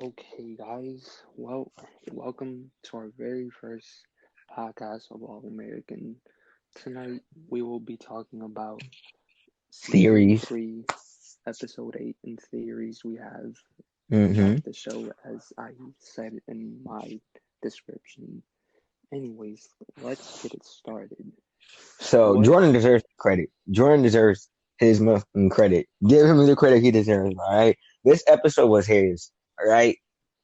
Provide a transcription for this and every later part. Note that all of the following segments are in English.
Okay, guys. Well, welcome to our very first podcast of All American. Tonight, we will be talking about season Series. 3, episode 8 in series. We have hmm the show as I said in my description. Anyways, let's get it started. So What? Jordan deserves credit. Jordan deserves his credit. Give him the credit he deserves. All right. This episode was his. All right.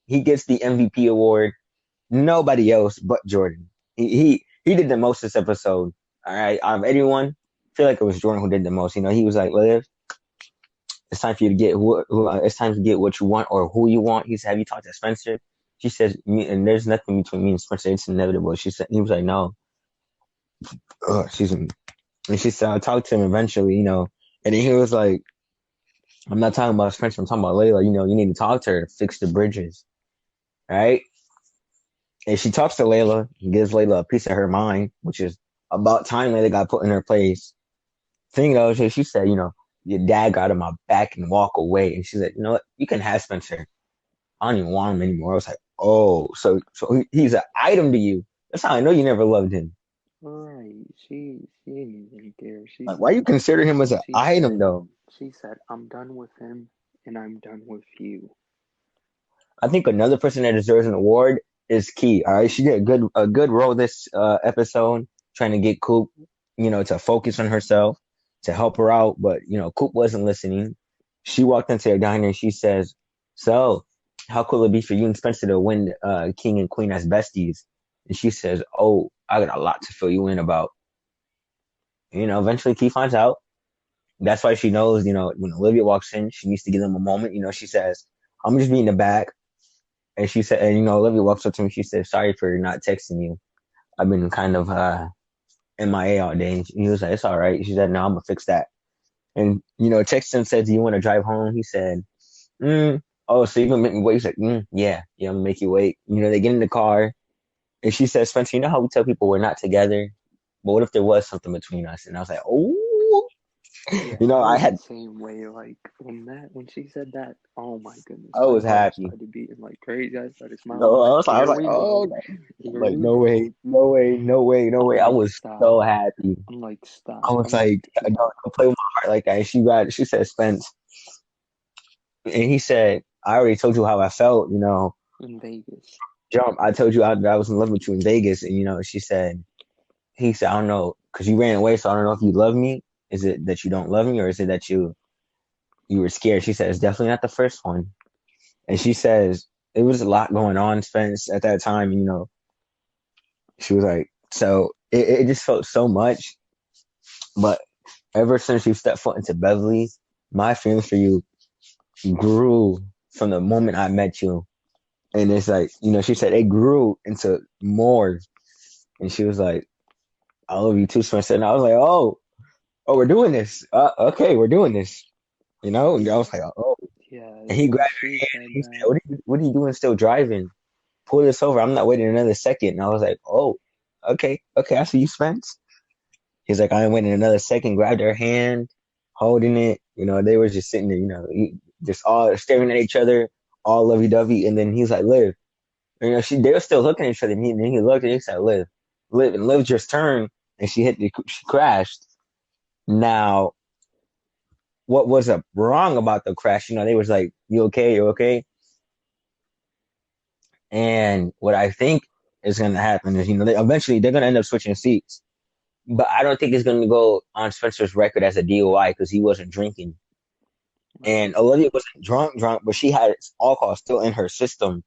He gets the MVP award. Nobody else but Jordan. He did the most this episode. All right. Out of anyone, I feel like it was Jordan who did the most. He was like, "Liv, it's time for you to get it's time to get what you want or who you want." He said, "Have you talked to Spencer?" She says, "And there's nothing between me and Spencer. It's inevitable." He was like, "No." Excuse me. And she said, I'll talk to him eventually, And then he was like, I'm not talking about Spencer, I'm talking about Layla. You need to talk to her to fix the bridges. Right? And she talks to Layla and gives Layla a piece of her mind, which is about time Layla got put in her place. Thing though, she said, your dad got on my back and walk away. And she said, you know what? You can have Spencer. I don't even want him anymore. I was like, oh, so he's an item to you. That's how I know you never loved him. Alright, she didn't even care. She Like, why you said, consider him as an she item said, though? she said, I'm done with him and I'm done with you. I think another person that deserves an award is Key. All right, she did a good role this episode, trying to get Coop, to focus on herself, to help her out. But Coop wasn't listening. She walked into a diner and she says, "So, how cool it be for you and Spencer to win King and Queen as besties?" And she says, "Oh, I got a lot to fill you in about." Eventually Key finds out. That's why she knows. When Olivia walks in, she needs to give them a moment. She says, "I'm just being the back." And she said, and Olivia walks up to me. She said, "Sorry for not texting you. I've been kind of MIA all day." And he was like, "It's all right." She said, "No, I'm gonna fix that." And Texton said, "Do you want to drive home?" He said, mm, "Oh, so you gonna make me wait?" He's like, "Yeah, yeah, I'm gonna make you wait." They get in the car, and she says, "Spencer, you know how we tell people we're not together, but what if there was something between us?" And I was like, "Oh, Yeah, I I was the had, same way. Like when she said that, oh my goodness, I my was heart happy. started beating like crazy. I started smiling. I'm No, like, I here was like, we oh, go, God. I'm here like, we no go. way, no way, no way, no I'm way. I like, was so stop. happy. I'm like, I stop. was I'm like, like, don't play with my heart like that. And she said, Spence. And he said, I already told you how I felt, in Vegas. jump. I told you I was in love with you in Vegas. And, he said, I don't know, because you ran away. So I don't know if you love me. Is it that you don't love me or is it that you were scared? She said, it's definitely not the first one. And she says, it was a lot going on, Spence, at that time. She was like, so it just felt so much. But ever since you stepped foot into Beverly, my feelings for you grew from the moment I met you. And it's like, she said it grew into more. And she was like, I love you too, Spencer. And I was like, oh, we're doing this. Okay, we're doing this. And I was like, oh. Yeah, And he when grabbed she her hand and said he said, that, what are you doing still driving? Pull this over. I'm not waiting another second. And I was like, oh, okay, I see you, Spence. He's like, I ain't waiting another second. Grabbed her hand, holding it. They were just sitting there, just all staring at each other, all lovey dovey. And then he's like, Liv. And, they were still looking at each other. And then he looked and he said, Liv, Liv. And Liv just turned and she crashed. Now, what was wrong about the crash? They was like, you okay? You okay? And what I think is going to happen is, eventually they're going to end up switching seats. But I don't think it's going to go on Spencer's record as a DOI because he wasn't drinking. right? And Olivia wasn't drunk, but she had alcohol still in her system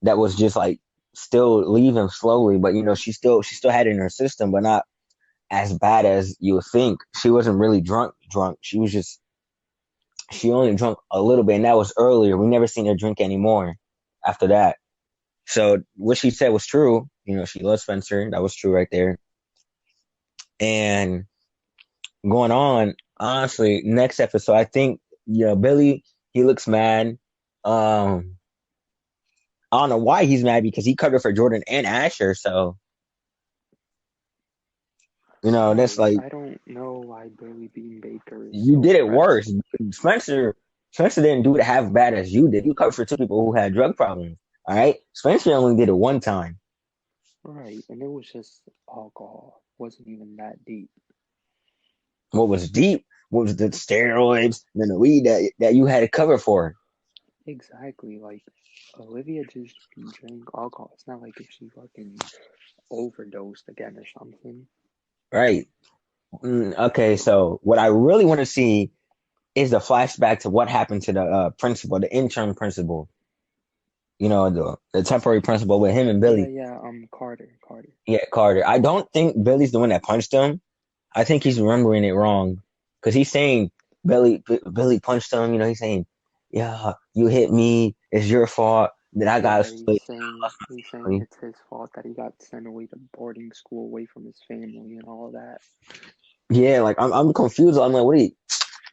that was just like still leaving slowly. But she still had it in her system, but not as bad as you would think. She wasn't really drunk. She only drunk a little bit, and that was earlier. We never seen her drink anymore after that. So what she said was true. She loves Spencer. That was true right there. And going on, honestly, next episode, I think, Billy, he looks mad. Um, I don't know why he's mad because he covered for Jordan and Asher. So, that's Right. like, I don't know why Billy Bean Baker is you so did it pressed. worse. Spencer, Spencer didn't do it half bad as you did. You covered for two people who had drug problems. All right. Spencer only did it one time. Right, and it was just alcohol. Wasn't even that deep. What was deep was the steroids and then the weed that you had to cover for. Exactly, like Olivia just drank alcohol. It's not like if she fucking overdosed again or something. Right. Okay. So what I really want to see is the flashback to what happened to the principal, the intern principal. You know, the temporary principal with him and Yeah, Billy. yeah, Carter. Yeah, Carter. I don't think Billy's the one that punched him. I think he's remembering it wrong because he's saying Billy punched him. You know, he's saying, "Yeah, you hit me. It's your fault that I got Yeah, split." he's saying it's his fault that he got sent away to boarding school away from his family and all that. Yeah, like I'm confused. I'm like, wait,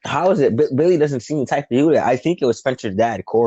how is it? Billy doesn't seem the type to do that. I think it was Spencer's dad, Corey.